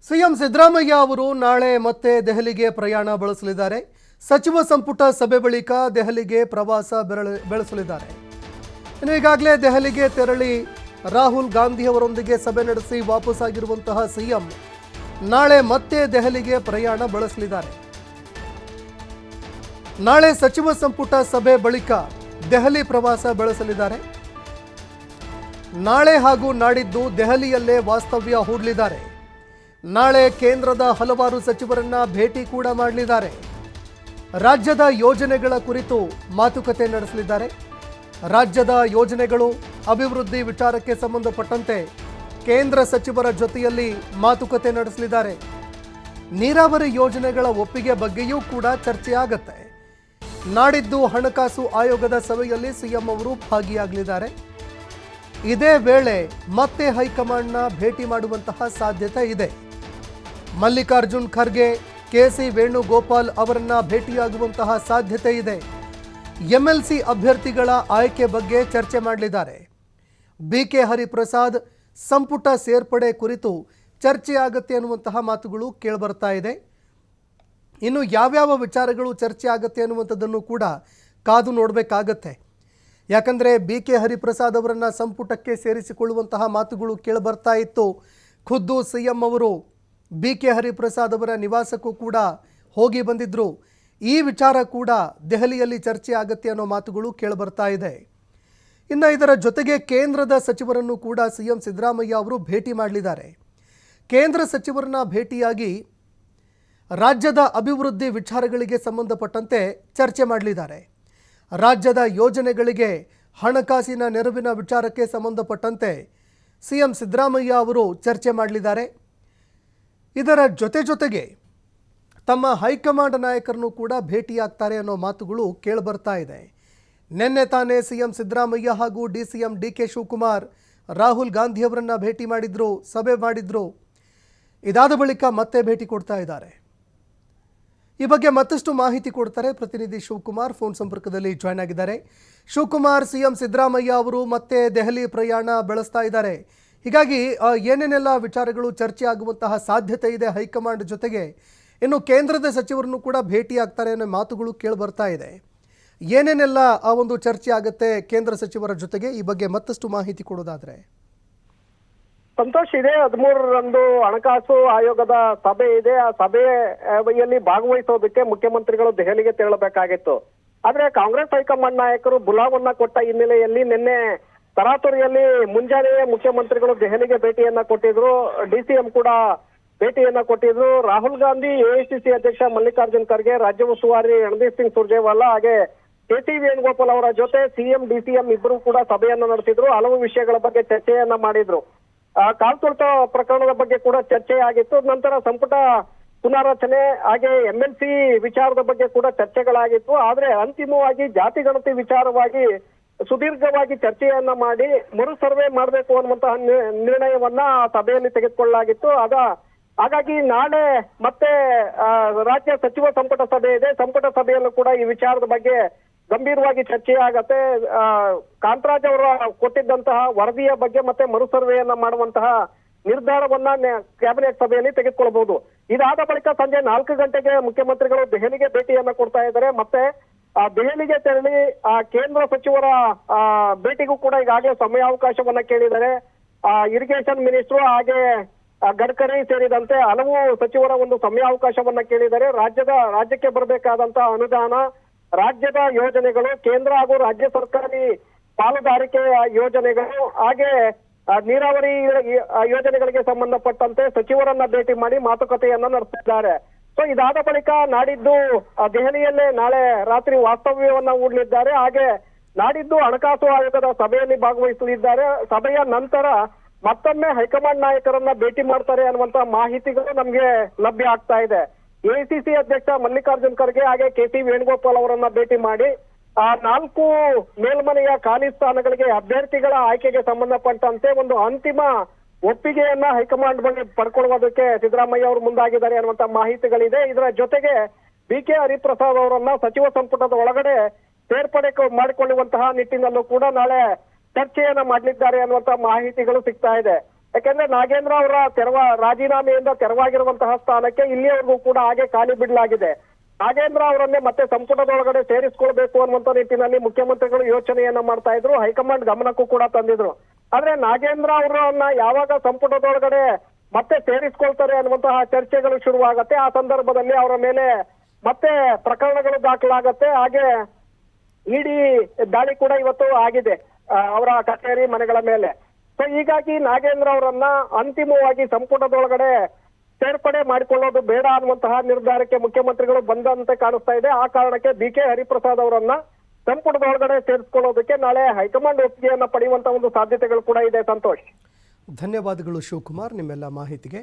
CM Siddaramaiah ಅವರು ನಾಳೆ ಮತ್ತೆ ದೆಹಲಿಗೆ ಪ್ರಯಾಣ ಬೆಳೆಸಲಿದ್ದಾರೆ. ಸಚಿವ ಸಂಪುಟ ಸಭೆ ಬಳಿಕ ದೆಹಲಿಗೆ ಪ್ರವಾಸ ಬೆಳೆಸಲಿದ್ದಾರೆ. ಇನ್ನು ಈಗಾಗಲೇ ದೆಹಲಿಗೆ ತೆರಳಿ ರಾಹುಲ್ ಗಾಂಧಿ ಅವರೊಂದಿಗೆ ಸಭೆ ನಡೆಸಿ ವಾಪಸ್ಸಾಗಿರುವಂತಹ ಸಿಎಂ ನಾಳೆ ಮತ್ತೆ ದೆಹಲಿಗೆ ಪ್ರಯಾಣ ಬೆಳೆಸಲಿದ್ದಾರೆ. ನಾಳೆ ಸಚಿವ ಸಂಪುಟ ಸಭೆ ಬಳಿಕ ದೆಹಲಿ ಪ್ರವಾಸ ಬೆಳೆಸಲಿದ್ದಾರೆ. ನಾಳೆ ಹಾಗೂ ನಾಡಿದ್ದು ದೆಹಲಿಯಲ್ಲೇ ವಾಸ್ತವ್ಯ ಹೂಡಲಿದ್ದಾರೆ. ನಾಳೆ ಕೇಂದ್ರದ ಹಲವಾರು ಸಚಿವರನ್ನ ಭೇಟಿ ಕೂಡ ಮಾಡಲಿದ್ದಾರೆ. ರಾಜ್ಯದ ಯೋಜನೆಗಳ ಕುರಿತು ಮಾತುಕತೆ ನಡೆಸಲಿದ್ದಾರೆ. ರಾಜ್ಯದ ಯೋಜನೆಗಳು, ಅಭಿವೃದ್ಧಿ ವಿಚಾರಕ್ಕೆ ಸಂಬಂಧಪಟ್ಟಂತೆ ಕೇಂದ್ರ ಸಚಿವರ ಜೊತೆಯಲ್ಲಿ ಮಾತುಕತೆ ನಡೆಸಲಿದ್ದಾರೆ. ನೀರಾವರಿ ಯೋಜನೆಗಳ ಒಪ್ಪಿಗೆ ಬಗ್ಗೆಯೂ ಕೂಡ ಚರ್ಚೆ ಆಗತ್ತೆ. ನಾಡಿದ್ದು ಹಣಕಾಸು ಆಯೋಗದ ಸಭೆಯಲ್ಲಿ ಸಿಎಂ ಅವರು ಭಾಗಿಯಾಗಲಿದ್ದಾರೆ. ಇದೇ ವೇಳೆ ಮತ್ತೆ ಹೈಕಮಾಂಡ್ನ ಭೇಟಿ ಮಾಡುವಂತಹ ಸಾಧ್ಯತೆ ಇದೆ. ಮಲ್ಲಿಕಾರ್ಜುನ್ ಖರ್ಗೆ, ಕೆಸಿ ವೇಣುಗೋಪಾಲ್ ಅವರನ್ನ ಭೇಟಿಯಾಗುವಂತಹ ಸಾಧ್ಯತೆ ಇದೆ. ಎಂಎಲ್ಸಿ ಅಭ್ಯರ್ಥಿಗಳ ಆಯ್ಕೆ ಬಗ್ಗೆ ಚರ್ಚೆ ಮಾಡಲಿದ್ದಾರೆ. ಬಿಕೆ ಹರಿಪ್ರಸಾದ್ ಸಂಪುಟ ಸೇರ್ಪಡೆ ಕುರಿತು ಚರ್ಚೆ ಆಗುತ್ತೆ ಅನ್ನುವಂತಹ ಮಾತುಗಳು ಕೇಳಿಬರ್ತಾ ಇದೆ. ಇನ್ನು ಯಾವ್ಯಾವ ವಿಚಾರಗಳು ಚರ್ಚೆ ಆಗುತ್ತೆ ಅನ್ನುವಂಥದ್ದನ್ನು ಕೂಡ ಕಾದು ನೋಡಬೇಕಾಗತ್ತೆ. ಯಾಕಂದರೆ ಬಿಕೆ ಹರಿಪ್ರಸಾದ್ ಅವರನ್ನು ಸಂಪುಟಕ್ಕೆ ಸೇರಿಸಿಕೊಳ್ಳುವಂತಹ ಮಾತುಗಳು ಕೇಳಿಬರ್ತಾ ಇತ್ತು. ಖುದ್ದು ಸಿಎಂ ಅವರು ಬಿಕೆ ಹರಿಪ್ರಸಾದ್ ಅವರ ನಿವಾಸಕ್ಕೂ ಕೂಡ ಹೋಗಿ ಬಂದಿದ್ದರು. ಈ ವಿಚಾರ ಕೂಡ ದೆಹಲಿಯಲ್ಲಿ ಚರ್ಚೆ ಆಗುತ್ತೆ ಅನ್ನೋ ಮಾತುಗಳು ಕೇಳಿಬರ್ತಾ ಇದೆ. ಇನ್ನು ಇದರ ಜೊತೆಗೆ ಕೇಂದ್ರದ ಸಚಿವರನ್ನು ಕೂಡ ಸಿಎಂ ಸಿದ್ದರಾಮಯ್ಯ ಅವರು ಭೇಟಿ ಮಾಡಲಿದ್ದಾರೆ. ಕೇಂದ್ರ ಸಚಿವರನ್ನ ಭೇಟಿಯಾಗಿ ರಾಜ್ಯದ ಅಭಿವೃದ್ಧಿ ವಿಚಾರಗಳಿಗೆ ಸಂಬಂಧಪಟ್ಟಂತೆ ಚರ್ಚೆ ಮಾಡಲಿದ್ದಾರೆ. ರಾಜ್ಯದ ಯೋಜನೆಗಳಿಗೆ ಹಣಕಾಸಿನ ನೆರವಿನ ವಿಚಾರಕ್ಕೆ ಸಂಬಂಧಪಟ್ಟಂತೆ ಸಿಎಂ ಸಿದ್ದರಾಮಯ್ಯ ಅವರು ಚರ್ಚೆ ಮಾಡಲಿದ್ದಾರೆ. ಇದರ ಜೊತೆಗೆ ತಮ್ಮ ಹೈಕಮಾಂಡ್ ನಾಯಕರನ್ನು ಕೂಡ ಭೇಟಿಯಾಗ್ತಾರೆ ಅನ್ನೋ ಮಾತುಗಳು ಕೇಳಿಬರ್ತಾ ಇದೆ. ನಿನ್ನೆ ತಾನೇ ಸಿಎಂ ಸಿದ್ದರಾಮಯ್ಯ ಹಾಗೂ ಡಿಸಿಎಂ ಡಿಕೆ ಶಿವಕುಮಾರ್ ರಾಹುಲ್ ಗಾಂಧಿ ಅವರನ್ನ ಭೇಟಿ ಮಾಡಿದ್ರು, ಸಭೆ ಮಾಡಿದ್ರು. ಇದಾದ ಬಳಿಕ ಮತ್ತೆ ಭೇಟಿ ಕೊಡ್ತಾ ಇದ್ದಾರೆ. ಈ ಬಗ್ಗೆ ಮತ್ತಷ್ಟು ಮಾಹಿತಿ ಕೊಡ್ತಾರೆ ಪ್ರತಿನಿಧಿ ಶಿವಕುಮಾರ್, ಫೋನ್ ಸಂಪರ್ಕದಲ್ಲಿ ಜಾಯ್ನ್ ಆಗಿದ್ದಾರೆ. ಶಿವಕುಮಾರ್, ಸಿಎಂ ಸಿದ್ದರಾಮಯ್ಯ ಅವರು ಮತ್ತೆ ದೆಹಲಿ ಪ್ರಯಾಣ ಬೆಳೆಸ್ತಾ ಇದ್ದಾರೆ. ಹೀಗಾಗಿ ಏನೇನೆಲ್ಲ ವಿಚಾರಗಳು ಚರ್ಚೆ ಆಗುವಂತಹ ಸಾಧ್ಯತೆ ಇದೆ ಹೈಕಮಾಂಡ್ ಜೊತೆಗೆ? ಇನ್ನು ಕೇಂದ್ರದ ಸಚಿವರನ್ನು ಕೂಡ ಭೇಟಿ ಆಗ್ತಾರೆ ಅನ್ನೋ ಮಾತುಗಳು ಕೇಳಿ ಬರ್ತಾ ಇದೆ. ಏನೇನೆಲ್ಲ ಆ ಒಂದು ಚರ್ಚೆ ಆಗುತ್ತೆ ಕೇಂದ್ರ ಸಚಿವರ ಜೊತೆಗೆ, ಈ ಬಗ್ಗೆ ಮತ್ತಷ್ಟು ಮಾಹಿತಿ ಕೊಡೋದಾದ್ರೆ? ಸಂತೋಷ್, ಇದೆ 13ರಂದು ಹಣಕಾಸು ಆಯೋಗದ ಸಭೆ ಇದೆ. ಆ ಸಭೆಯಲ್ಲಿ ಭಾಗವಹಿಸೋದಕ್ಕೆ ಮುಖ್ಯಮಂತ್ರಿಗಳು ದೆಹಲಿಗೆ ತೆರಳಬೇಕಾಗಿತ್ತು. ಆದ್ರೆ ಕಾಂಗ್ರೆಸ್ ಹೈಕಮಾಂಡ್ ನಾಯಕರು ಬುಲಾವನ್ನ ಕೊಟ್ಟ ಹಿನ್ನೆಲೆಯಲ್ಲಿ ನಿನ್ನೆ ತರಾತುರಿಯಲ್ಲಿ ಮುಂಜಾನೆಯೇ ಮುಖ್ಯಮಂತ್ರಿಗಳು ದೆಹಲಿಗೆ ಭೇಟಿಯನ್ನ ಕೊಟ್ಟಿದ್ರು. ಡಿಸಿಎಂ ಕೂಡ ಭೇಟಿಯನ್ನ ಕೊಟ್ಟಿದ್ರು. ರಾಹುಲ್ ಗಾಂಧಿ, ಎಐಸಿಸಿ ಅಧ್ಯಕ್ಷ ಮಲ್ಲಿಕಾರ್ಜುನ್ ಖರ್ಗೆ, ರಾಜ್ಯ ಉಸ್ತುವಾರಿ ರಣದೀಪ್ ಸಿಂಗ್ ಸುರ್ಜೇವಾಲಾ ಹಾಗೆ ಕೆಸಿ ವೇಣುಗೋಪಾಲ್ ಅವರ ಜೊತೆ ಸಿಎಂ ಡಿಸಿಎಂ ಇಬ್ಬರು ಕೂಡ ಸಭೆಯನ್ನ ನಡೆಸಿದ್ರು. ಹಲವು ವಿಷಯಗಳ ಬಗ್ಗೆ ಚರ್ಚೆಯನ್ನ ಮಾಡಿದ್ರು. ಕಾಲ್ತುಳಿತ ಪ್ರಕರಣದ ಬಗ್ಗೆ ಕೂಡ ಚರ್ಚೆ ಆಗಿತ್ತು. ನಂತರ ಸಂಪುಟ ಪುನಾರಚನೆ ಹಾಗೆ ಎಂಎಲ್ಸಿ ವಿಚಾರದ ಬಗ್ಗೆ ಕೂಡ ಚರ್ಚೆಗಳಾಗಿತ್ತು. ಆದ್ರೆ ಅಂತಿಮವಾಗಿ ಜಾತಿ ಗಣತಿ ವಿಚಾರವಾಗಿ ಸುದೀರ್ಘವಾಗಿ ಚರ್ಚೆಯನ್ನ ಮಾಡಿ ಮರು ಸರ್ವೆ ಮಾಡಬೇಕು ಅನ್ನುವಂತಹ ನಿರ್ಣಯವನ್ನ ಸಭೆಯಲ್ಲಿ ತೆಗೆದುಕೊಳ್ಳಲಾಗಿತ್ತು. ಹಾಗಾಗಿ ನಾಳೆ ಮತ್ತೆ ರಾಜ್ಯ ಸಚಿವ ಸಂಪುಟ ಸಭೆ ಇದೆ. ಸಂಪುಟ ಸಭೆಯಲ್ಲೂ ಕೂಡ ಈ ವಿಚಾರದ ಬಗ್ಗೆ ಗಂಭೀರವಾಗಿ ಚರ್ಚೆ ಆಗತ್ತೆ. ಕಾಂತರಾಜ್ ಅವರ ಕೊಟ್ಟಿದ್ದಂತಹ ವರದಿಯ ಬಗ್ಗೆ ಮತ್ತೆ ಮರು ಸರ್ವೆಯನ್ನ ಮಾಡುವಂತಹ ನಿರ್ಧಾರವನ್ನ ಕ್ಯಾಬಿನೆಟ್ ಸಭೆಯಲ್ಲಿ ತೆಗೆದುಕೊಳ್ಳಬಹುದು. ಇದಾದ ಬಳಿಕ ಸಂಜೆ 4 ಗಂಟೆಗೆ ಮುಖ್ಯಮಂತ್ರಿಗಳು ದೆಹಲಿಗೆ ಭೇಟಿಯನ್ನ ಕೊಡ್ತಾ ಇದ್ದಾರೆ. ಮತ್ತೆ ದೆಹಲಿಗೆ ತೆರಳಿ ಕೇಂದ್ರ ಸಚಿವರ ಭೇಟಿಗೂ ಕೂಡ ಈಗಾಗಲೇ ಸಮಯಾವಕಾಶವನ್ನ ಕೇಳಿದ್ದಾರೆ. ಇರಿಗೇಷನ್ ಮಿನಿಸ್ಟ್ರು ಹಾಗೆ ಗಡ್ಕರಿ ಸೇರಿದಂತೆ ಹಲವು ಸಚಿವರ ಒಂದು ಸಮಯಾವಕಾಶವನ್ನ ಕೇಳಿದ್ದಾರೆ. ರಾಜ್ಯಕ್ಕೆ ಬರಬೇಕಾದಂತಹ ಅನುದಾನ, ರಾಜ್ಯದ ಯೋಜನೆಗಳು, ಕೇಂದ್ರ ಹಾಗೂ ರಾಜ್ಯ ಸರ್ಕಾರಿ ಪಾಲುದಾರಿಕೆ ಯೋಜನೆಗಳು ಹಾಗೆ ನೀರಾವರಿ ಯೋಜನೆಗಳಿಗೆ ಸಂಬಂಧಪಟ್ಟಂತೆ ಸಚಿವರನ್ನ ಭೇಟಿ ಮಾಡಿ ಮಾತುಕತೆಯನ್ನ ನಡೆಸಿದ್ದಾರೆ. ಸೊ ಇದಾದ ಬಳಿಕ ನಾಡಿದ್ದು ದೆಹಲಿಯಲ್ಲೇ ನಾಳೆ ರಾತ್ರಿ ವಾಸ್ತವ್ಯವನ್ನ ಹೂಡಲಿದ್ದಾರೆ. ಹಾಗೆ ನಾಡಿದ್ದು ಹಣಕಾಸು ಆಯೋಗದ ಸಭೆಯಲ್ಲಿ ಭಾಗವಹಿಸಲಿದ್ದಾರೆ. ಸಭೆಯ ನಂತರ ಮತ್ತೊಮ್ಮೆ ಹೈಕಮಾಂಡ್ ನಾಯಕರನ್ನ ಭೇಟಿ ಮಾಡ್ತಾರೆ ಅನ್ನುವಂತಹ ಮಾಹಿತಿಗಳು ನಮ್ಗೆ ಲಭ್ಯ ಆಗ್ತಾ ಇದೆ. ಎಐಸಿಸಿ ಅಧ್ಯಕ್ಷ ಮಲ್ಲಿಕಾರ್ಜುನ್ ಖರ್ಗೆ ಹಾಗೆ ಕೆಸಿ ವೇಣುಗೋಪಾಲ್ ಅವರನ್ನ ಭೇಟಿ ಮಾಡಿ 4 ಮೇಲ್ಮನೆಯ ಖಾಲಿ ಸ್ಥಾನಗಳಿಗೆ ಅಭ್ಯರ್ಥಿಗಳ ಆಯ್ಕೆಗೆ ಸಂಬಂಧಪಟ್ಟಂತೆ ಒಂದು ಅಂತಿಮ ಒಪ್ಪಿಗೆಯನ್ನ ಹೈಕಮಾಂಡ್ ಬಳಿ ಪಡ್ಕೊಳ್ಳುವುದಕ್ಕೆ ಸಿದ್ದರಾಮಯ್ಯ ಅವರು ಮುಂದಾಗಿದ್ದಾರೆ ಅನ್ನುವಂತ ಮಾಹಿತಿಗಳಿದೆ. ಇದರ ಜೊತೆಗೆ ಬಿಕೆ ಹರಿಪ್ರಸಾದ್ ಅವರನ್ನ ಸಚಿವ ಸಂಪುಟದ ಒಳಗಡೆ ಸೇರ್ಪಡೆ ಮಾಡಿಕೊಳ್ಳುವಂತಹ ನಿಟ್ಟಿನಲ್ಲೂ ಕೂಡ ನಾಳೆ ಚರ್ಚೆಯನ್ನ ಮಾಡಲಿದ್ದಾರೆ ಅನ್ನುವಂತ ಮಾಹಿತಿಗಳು ಸಿಗ್ತಾ ಇದೆ. ಯಾಕೆಂದ್ರೆ ನಾಗೇಂದ್ರ ಅವರ ರಾಜೀನಾಮೆಯಿಂದ ತೆರವಾಗಿರುವಂತಹ ಸ್ಥಾನಕ್ಕೆ ಇಲ್ಲಿಯವರೆಗೂ ಕೂಡ ಹಾಗೆ ಖಾಲಿ ಬಿಡಲಾಗಿದೆ. ನಾಗೇಂದ್ರ ಅವರನ್ನೇ ಮತ್ತೆ ಸಂಪುಟದೊಳಗಡೆ ಸೇರಿಸಿಕೊಳ್ಬೇಕು ಅನ್ನುವಂತ ನಿಟ್ಟಿನಲ್ಲಿ ಮುಖ್ಯಮಂತ್ರಿಗಳು ಯೋಚನೆಯನ್ನ ಮಾಡ್ತಾ ಇದ್ರು, ಹೈಕಮಾಂಡ್ ಗಮನಕ್ಕೂ ಕೂಡ ತಂದಿದ್ರು. ಆದ್ರೆ ನಾಗೇಂದ್ರ ಅವರನ್ನ ಯಾವಾಗ ಸಂಪುಟದೊಳಗಡೆ ಮತ್ತೆ ಸೇರಿಸ್ಕೊಳ್ತಾರೆ ಅನ್ನುವಂತಹ ಚರ್ಚೆಗಳು ಶುರುವಾಗತ್ತೆ. ಆ ಸಂದರ್ಭದಲ್ಲಿ ಅವರ ಮೇಲೆ ಮತ್ತೆ ಪ್ರಕರಣಗಳು ದಾಖಲಾಗತ್ತೆ. ಹಾಗೆ ಇಡಿ ದಾಳಿ ಕೂಡ ಇವತ್ತು ಆಗಿದೆ ಅವರ ಕಚೇರಿ ಮನೆಗಳ ಮೇಲೆ. ಸೊ ಹೀಗಾಗಿ ನಾಗೇಂದ್ರ ಅವರನ್ನ ಅಂತಿಮವಾಗಿ ಸಂಪುಟದೊಳಗಡೆ ಸೇರ್ಪಡೆ ಮಾಡಿಕೊಳ್ಳೋದು ಬೇಡ ಅನ್ನುವಂತಹ ನಿರ್ಧಾರಕ್ಕೆ ಮುಖ್ಯಮಂತ್ರಿಗಳು ಬಂದಂತೆ ಕಾಣಿಸ್ತಾ ಇದೆ. ಆ ಕಾರಣಕ್ಕೆ BK ಹರಿಪ್ರಸಾದ್ ಅವರನ್ನ ಸಂಪುಟದೊಳಗಡೆ ಸೇರಿಸಿಕೊಳ್ಳೋದಕ್ಕೆ ನಾಳೆ ಹೈಕಮಾಂಡ್ ಒಪ್ಪಿಗೆಯನ್ನ ಪಡೆಯುವಂತ ಒಂದು ಸಾಧ್ಯತೆಗಳು ಕೂಡ ಇದೆ. ಸಂತೋಷ್, ಧನ್ಯವಾದಗಳು ಶಿವಕುಮಾರ್ ನಿಮ್ಮೆಲ್ಲ ಮಾಹಿತಿಗೆ.